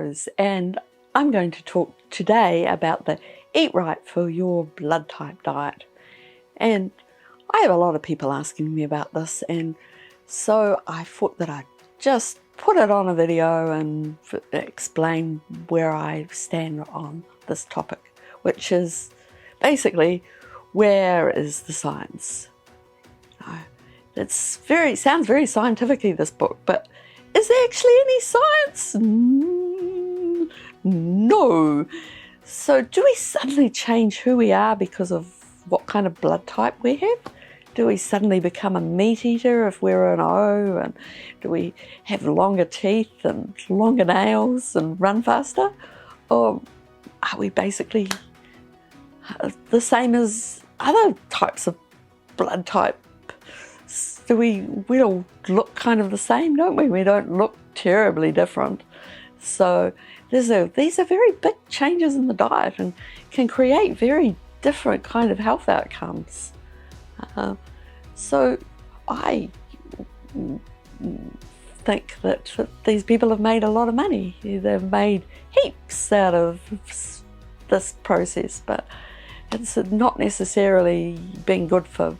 Rose, and I'm going to talk today about the Eat Right for Your Blood Type diet. And I have a lot of people asking me about this, and so I thought that I'd just put it on a video and explain where I stand on this topic, which is basically, where is the science? It sounds very scientific-y, this book, but is there actually any science? No. So do we suddenly change who we are because of what kind of blood type we have? Do we suddenly become a meat eater if we're an O? And do we have longer teeth and longer nails and run faster? Or are we basically the same as other types of blood type? We all look kind of the same, don't we? We don't look terribly different. So these are very big changes in the diet and can create very different kind of health outcomes. So I think that these people have made a lot of money. They've made heaps out of this process, but it's not necessarily been good for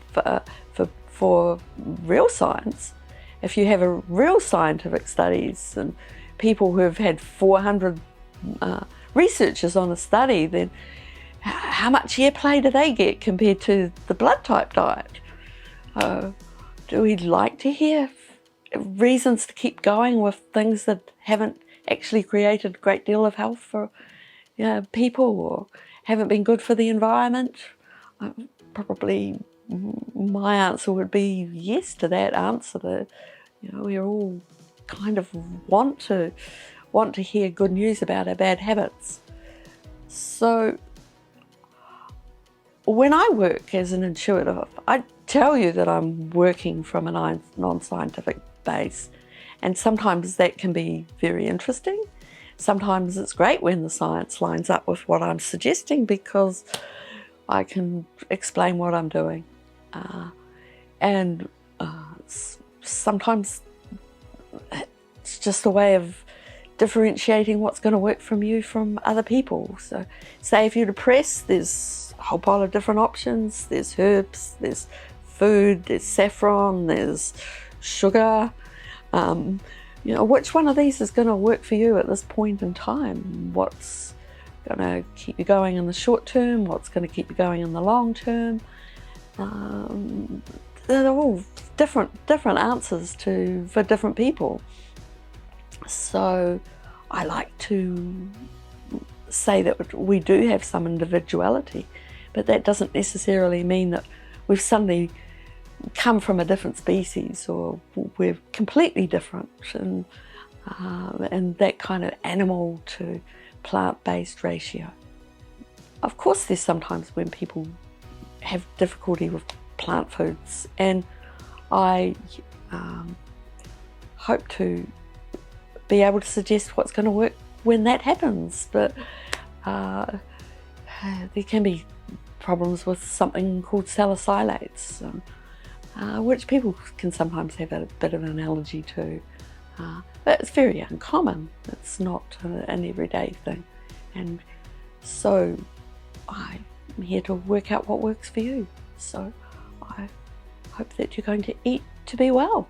real science. If you have a real scientific studies and people who have had 400 researchers on a study, then how much airplay do they get compared to the blood type diet? Do we like to hear reasons to keep going with things that haven't actually created a great deal of health for people, or haven't been good for the environment? Probably my answer would be yes to that answer. That we all kind of want to hear good news about our bad habits. So when I work as an intuitive, I tell you that I'm working from a non-scientific base, and sometimes that can be very interesting. Sometimes it's great when the science lines up with what I'm suggesting, because I can explain what I'm doing. Sometimes it's just a way of differentiating what's going to work from you from other people. So say if you're depressed, there's a whole pile of different options. There's herbs, there's food, there's saffron, there's sugar. Which one of these is going to work for you at this point in time? What's going to keep you going in the short term? What's going to keep you going in the long term? They're all different answers for different people. So I like to say that we do have some individuality, but that doesn't necessarily mean that we've suddenly come from a different species, or we're completely different, and that kind of animal to plant-based ratio. Of course, there's sometimes when people have difficulty with plant foods, and I hope to be able to suggest what's going to work when that happens. But there can be problems with something called salicylates, which people can sometimes have a bit of an allergy to. But it's very uncommon. It's not an everyday thing. And so I'm here to work out what works for you. So I hope that you're going to eat to be well.